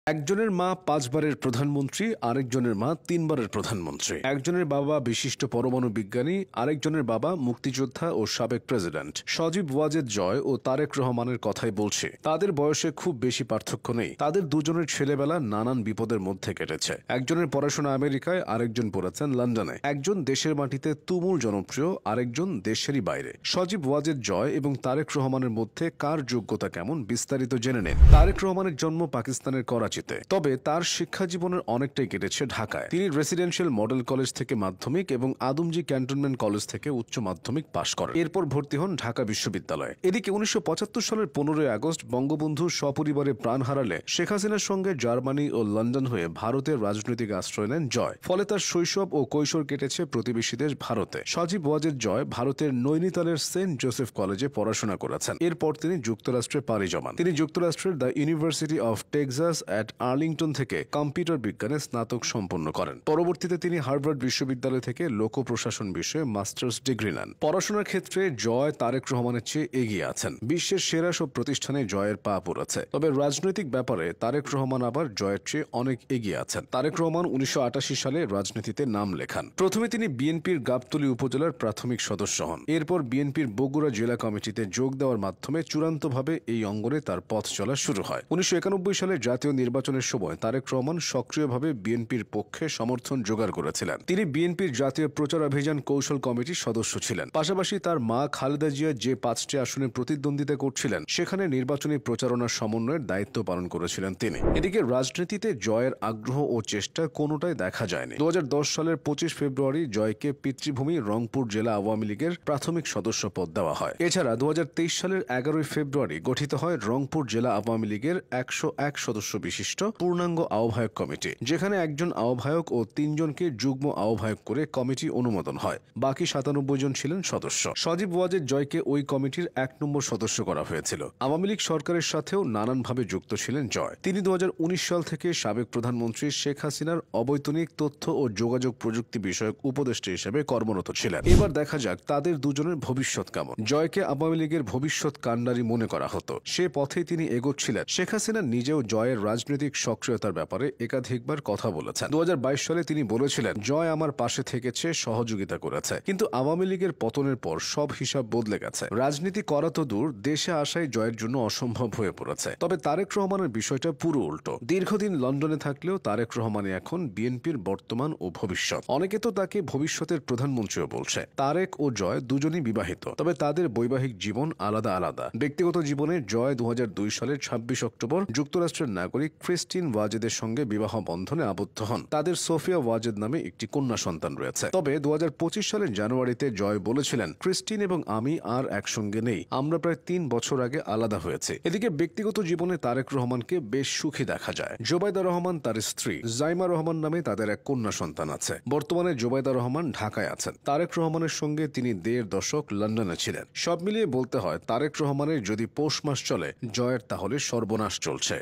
একজনের মা 5 বারের প্রধানমন্ত্রী, আরেকজনের মা 3 বারের প্রধানমন্ত্রী। একজনের বাবা বিশিষ্ট পরমাণু বিজ্ঞানী, আরেকজনের বাবা মুক্তিযোদ্ধা ও সাবেক প্রেসিডেন্ট। সজীব ওয়াজেদ জয় ও তারেক রহমানের কথাই বলছে। তাদের বয়সে খুব বেশি পার্থক্য নেই। তাদের দুজনের ছেলেবেলা নানান বিপদের মধ্যে কেটেছে। একজনের পড়াশোনা আমেরিকায়, আরেকজন পড়েছেন লন্ডনে। একজন দেশের মাটিতে তুমুল জনপ্রিয়, আরেকজন দেশেরই বাইরে। সজীব ওয়াজেদ জয় এবং তারেক রহমানের মধ্যে কার যোগ্যতা কেমন বিস্তারিত জেনে নেন। তারেক রহমানের জন্ম পাকিস্তানের করাচিতে, তবে তার শিক্ষা জীবনের অনেকটাই কেটেছে ঢাকায়। তিনি রেসিডেন্সিয়াল মডেল কলেজ থেকে মাধ্যমিক এবং আদমজী ক্যান্টনমেন্ট কলেজ থেকে উচ্চ মাধ্যমিক পাশ করেন। এরপর ভর্তি হন ঢাকা বিশ্ববিদ্যালয়ে। এদিকে 1975 সালের 15 আগস্ট বঙ্গবন্ধু সপরিবারে প্রাণ হারালে শেখ হাসিনার সঙ্গে জার্মানি ও লন্ডন হয়ে ভারতের রাজনৈতিক আশ্রয় নেন জয়। ফলে তার শৈশব ও কৈশোর কেটেছে প্রতিবেশী দেশ ভারতে। সজীব ওয়াজেদ জয় ভারতের নৈনিতালের সেন্ট জোসেফ কলেজে পড়াশোনা করেছেন। এরপর তিনি যুক্তরাষ্ট্রে পাড়ি জমান। তিনি যুক্তরাষ্ট্রের the university of Texas at Arlington থেকে কম্পিউটার বিজ্ঞানে স্নাতক সম্পন্ন করেন। পরবর্তীতে তিনি হার্ভার্ড বিশ্ববিদ্যালয় থেকে লোক প্রশাসন বিষয়ে মাস্টার্স ডিগ্রি নেন। পড়াশোনার ক্ষেত্রে জয় তারেক রহমানের চেয়ে এগিয়ে আছেন। বিশ্বের সেরা সব প্রতিষ্ঠানে জয়ের পা পড়েছে। তবে রাজনৈতিক ব্যাপারে তারেক রহমান আবার জয়ের চেয়ে অনেক এগিয়ে আছেন। তারেক রহমান 1988 সালে রাজনীতিতে নাম লেখান। প্রথমে তিনি বিএনপির গাবতলী উপজেলার প্রাথমিক সদস্য হন। এরপর বিএনপির বগুড়া জেলা কমিটিতে যোগ দেওয়ার মাধ্যমে চূড়ান্তভাবে এই অঙ্গনে তার পথ চলা শুরু হয়। 1991 সালে জাতীয় নির্বাচনের সময় তারেক রহমান সক্রিয়ভাবে বিএনপির পক্ষে সমর্থন জোগাড় করেছিলেন। তিনি বিএনপির জাতীয় প্রচারাভিযান কৌশল কমিটির সদস্য ছিলেন। পাশাপাশি তার মা খালেদা জিয়া যে 5টি আসনে প্রতিদ্বন্দ্বিতা করছিলেন সেখানে নির্বাচনী প্রচারণার সমন্বয়ের দায়িত্ব পালন করেছিলেন তিনি। এদিকে রাজনীতিতে জয়ের আগ্রহ ও চেষ্টা কোনোটাই দেখা যায়নি। 2010 সালের 25 ফেব্রুয়ারি জয়কে পিতৃভূমি রংপুর জেলা আওয়ামী লীগের প্রাথমিক সদস্য পদ দেওয়া হয়। এছাড়া 2023 সালের 11 ফেব্রুয়ারি গঠিত হয় রংপুর জেলা আওয়ামী লীগের 101 সদস্য বিশিষ্ট পূর্ণাঙ্গ আহ্বায়ক কমিটি, যেখানে একজন আহ্বায়ক ও 3 জনকে যুগ্ম আহ্বায়ক করে কমিটি অনুমোদন হয়। বাকি 97 জন ছিলেন সদস্য। সজীব ওয়াজেদ জয়কে ওই কমিটির 1 নম্বর সদস্য করা হয়েছিল। আওয়ামী লীগ সরকারের সাথেও নানানভাবে যুক্ত ছিলেন জয়। তিনি 2019 সাল থেকে সাবেক প্রধানমন্ত্রী শেখ হাসিনার অবৈতনিক তথ্য ও যোগাযোগ প্রযুক্তি বিষয়ক উপদেষ্টা হিসেবে কর্মরত ছিলেন। এবার দেখা যাক তাদের দুজনের ভবিষ্যৎ কেমন। জয়কে আওয়ামী লীগের ভবিষ্যৎ কাণ্ডারি মনে করা হতো। সে পথেই তিনি এগোচ্ছিলেন। শেখ হাসিনা নিজেও জয়ের রাজনৈতিক সক্রিয়তার ব্যাপারে একাধিকবার কথা বলেছেন। 2022 সালে তিনি বলেছিলেন, জয় আমার পাশে থেকেছে, সহযোগিতা করেছে, কিন্তু আওয়ামী লীগের পতনের পর সব হিসাব বদলে গেছে। রাজনীতি করা তো দূর, দেশে আসাই জয়ের জন্য অসম্ভব হয়ে পড়েছে। তবে তারেক রহমানের বিষয়টা পুরো উল্টো। দীর্ঘদিন লন্ডনে থাকলেও তারেক রহমানই এখন বিএনপির বর্তমান ও ভবিষ্যৎ। অনেকে তো তাকে ভবিষ্যতের প্রধানমন্ত্রীও বলছে। তারেক ও জয় দুজনই বিবাহিত, তবে তাদের বৈবাহিক জীবন আলাদা আলাদা। ব্যক্তিগত জীবনে জয় 2002 সালের 26 অক্টোবর যুক্তরাষ্ট্রের নাগরিক ক্রিস্টিন ওয়াজেদের সঙ্গে বিবাহ বন্ধনে আবদ্ধ হন। তাদের সোফিয়া ওয়াজেদ নামে একটি কন্যা সন্তান রয়েছে। তবে 2025 সালের জানুয়ারিতে জয় বলেছিলেন, ক্রিস্টিন এবং আমি আর একসঙ্গে নেই, আমরা প্রায় 3 বছর আগে আলাদা হয়েছে। এদিকে ব্যক্তিগত জীবনে তারেক রহমানকে বেশ সুখী দেখা যায়। জোবাইদা রহমান তার স্ত্রী, জাইমা রহমান নামে তাদের এক কন্যা সন্তান আছে। বর্তমানে জোবাইদা রহমান ঢাকায় আছেন। তারেক রহমানের সঙ্গে তিনি 1.5 দশক লন্ডনে ছিলেন। সব মিলিয়ে বলতে হয়, তারেক রহমানের যদি পৌষ মাস চলে, জয়ের তাহলে সর্বনাশ চলছে।